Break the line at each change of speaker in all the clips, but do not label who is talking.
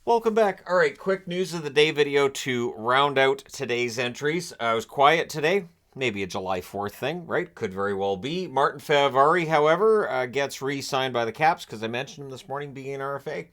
Welcome back. All right, quick news of the day video to round out today's entries. I was quiet today. Maybe a July 4th thing, right? Could very well be. Martin Fehervary, however, gets re-signed by the Caps because I mentioned him this morning being an RFA.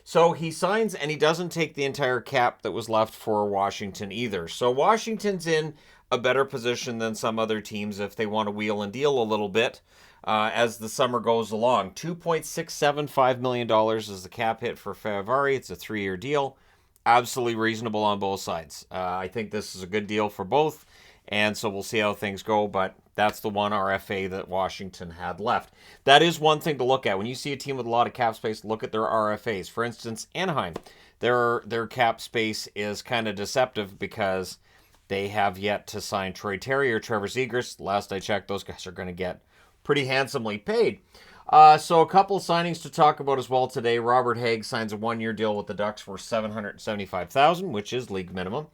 So he signs and he doesn't take the entire cap that was left for Washington either. So Washington's in a better position than some other teams if they want to wheel and deal a little bit as the summer goes along. $2.675 million is the cap hit for Fehervary. It's a 3-year deal. Absolutely reasonable on both sides. I think this is a good deal for both, and so we'll see how things go, but that's the one RFA that Washington had left. That is one thing to look at. When you see a team with a lot of cap space, look at their RFAs. For instance, Anaheim, their cap space is kind of deceptive because they have yet to sign Troy Terry or Trevor Zegras. Last I checked, those guys are going to get pretty handsomely paid. So a couple of signings to talk about as well today. Robert Hagg signs a 1-year deal with the Ducks for $775,000, which is league minimum.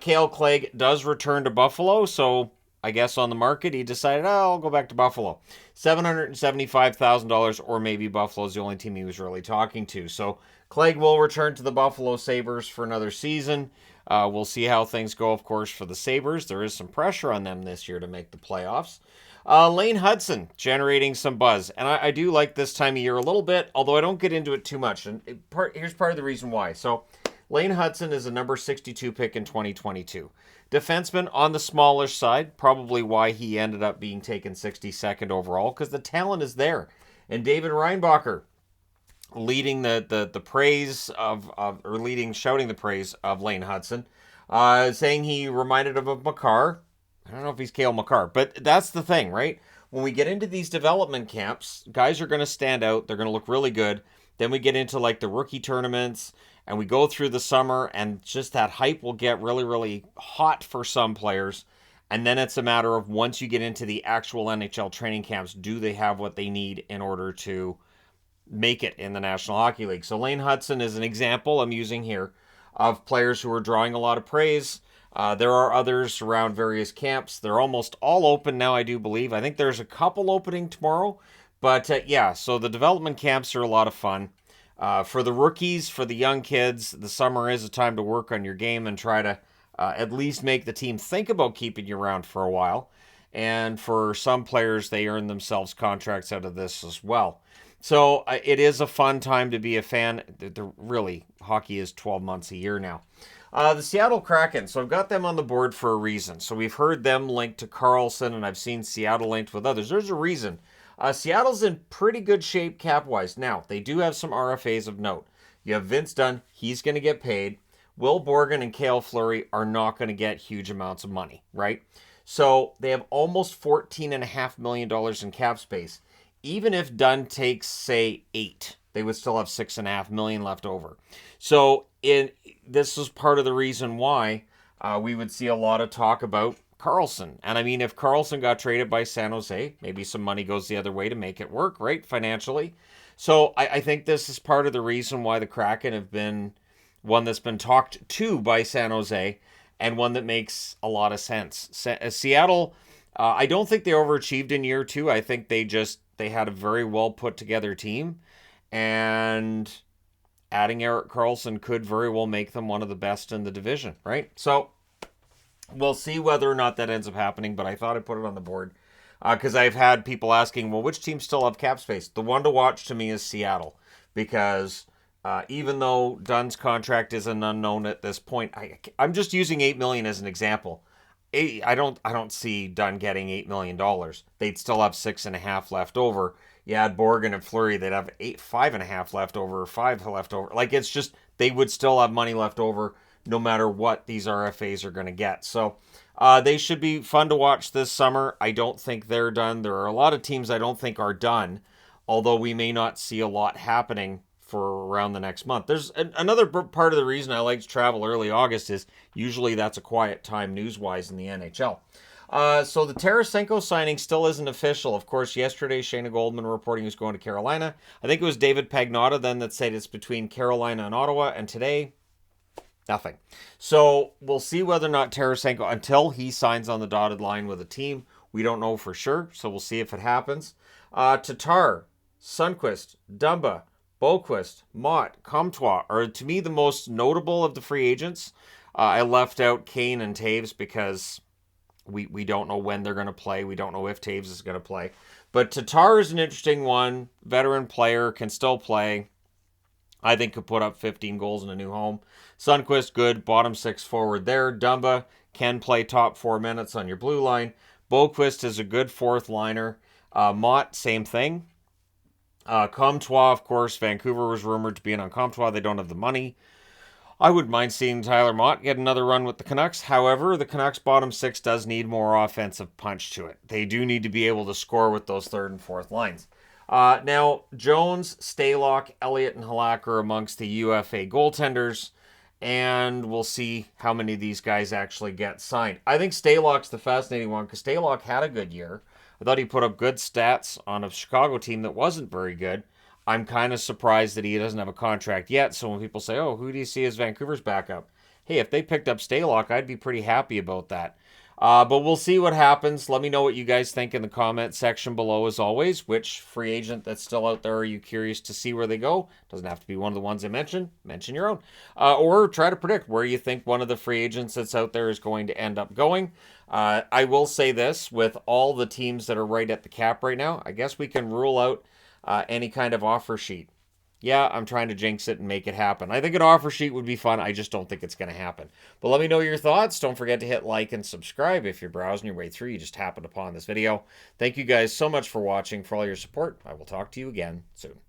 Cale Clegg does return to Buffalo, so I guess on the market he decided, I'll go back to Buffalo. $775,000, or maybe Buffalo's the only team he was really talking to. So Clegg will return to the Buffalo Sabres for another season. We'll see how things go, of course, for the Sabres. There is some pressure on them this year to make the playoffs. Lane Hudson generating some buzz, and I do like this time of year a little bit, although I don't get into it too much. And here's part of the reason why. So Lane Hudson is a number 62 pick in 2022. Defenseman on the smallish side, probably why he ended up being taken 62nd overall, because the talent is there. And David Reinbacher leading the praise shouting the praise of Lane Hudson, saying he reminded him of Makar. I don't know if he's Cale Makar, but that's the thing, right? When we get into these development camps, guys are going to stand out. They're going to look really good. Then we get into like the rookie tournaments, and we go through the summer, and just that hype will get really, really hot for some players. And then it's a matter of once you get into the actual NHL training camps, do they have what they need in order to make it in the National Hockey League? So Lane Hudson is an example I'm using here of players who are drawing a lot of praise. There are others around various camps. They're almost all open now, I do believe. I think there's a couple opening tomorrow. But yeah, so the development camps are a lot of fun. For the rookies, for the young kids, the summer is a time to work on your game and try to at least make the team think about keeping you around for a while. And for some players, they earn themselves contracts out of this as well. So it is a fun time to be a fan. Really, hockey is 12 months a year now. The Seattle Kraken, so I've got them on the board for a reason. So we've heard them linked to Karlsson, and I've seen Seattle linked with others. There's a reason. Seattle's in pretty good shape cap-wise. Now, they do have some RFAs of note. You have Vince Dunn. He's going to get paid. Will Borgen and Cale Fleury are not going to get huge amounts of money, right? So they have almost $14.5 million in cap space. Even if Dunn takes, say, 8, they would still have $6.5 million left over. So this is part of the reason why we would see a lot of talk about Karlsson. And I mean, if Karlsson got traded by San Jose, maybe some money goes the other way to make it work, right, financially. So I think this is part of the reason why the Kraken have been one that's been talked to by San Jose and one that makes a lot of sense. Seattle, I don't think they overachieved in year 2. I think they had a very well put together team, and adding Erik Karlsson could very well make them one of the best in the division, right? So we'll see whether or not that ends up happening, but I thought I'd put it on the board because I've had people asking, well, which teams still have cap space? The one to watch to me is Seattle, because even though Dunn's contract is an unknown at this point, I'm just using $8 million as an example. I don't see Dunn getting $8 million. They'd still have 6.5 left over. You add Borgen and Fleury, they'd have 5.5 left over, 5 left over. Like, it's just, they would still have money left over no matter what these RFAs are going to get. So they should be fun to watch this summer. I don't think they're done. There are a lot of teams I don't think are done, although we may not see a lot happening for around the next month. There's another part of the reason I like to travel early August is usually that's a quiet time news-wise in the NHL. So the Tarasenko signing still isn't official. Of course, yesterday Shayna Goldman reporting he's going to Carolina. I think it was David Pagnotta then that said it's between Carolina and Ottawa, and today, nothing. So we'll see whether or not Tarasenko, until he signs on the dotted line with a team, we don't know for sure, so we'll see if it happens. Tatar, Sundqvist, Dumba, Boquist, Mott, Comtois are, to me, the most notable of the free agents. I left out Kane and Taves because we don't know when they're going to play. We don't know if Taves is going to play. But Tatar is an interesting one. Veteran player, can still play. I think could put up 15 goals in a new home. Sundqvist, good. Bottom six forward there. Dumba can play top 4 minutes on your blue line. Boquist is a good fourth liner. Mott, same thing. Comtois, of course, Vancouver was rumored to be in on Comtois. They don't have the money. I wouldn't mind seeing Tyler Mott get another run with the Canucks. However, the Canucks bottom six does need more offensive punch to it. They do need to be able to score with those third and fourth lines. Now, Jones, Stalock, Elliott, and Halak are amongst the UFA goaltenders, and we'll see how many of these guys actually get signed. I think Stalock's the fascinating one because Stalock had a good year. I thought he put up good stats on a Chicago team that wasn't very good. I'm kind of surprised that he doesn't have a contract yet, so when people say, oh, who do you see as Vancouver's backup? Hey, if they picked up Stalock, I'd be pretty happy about that. But we'll see what happens. Let me know what you guys think in the comment section below, as always. Which free agent that's still out there are you curious to see where they go? Doesn't have to be one of the ones I mentioned. Mention your own. Or try to predict where you think one of the free agents that's out there is going to end up going. I will say this, with all the teams that are right at the cap right now, I guess we can rule out any kind of offer sheet. Yeah, I'm trying to jinx it and make it happen. I think an offer sheet would be fun. I just don't think it's going to happen. But let me know your thoughts. Don't forget to hit like and subscribe if you're browsing your way through. You just happened upon this video. Thank you guys so much for watching, for all your support. I will talk to you again soon.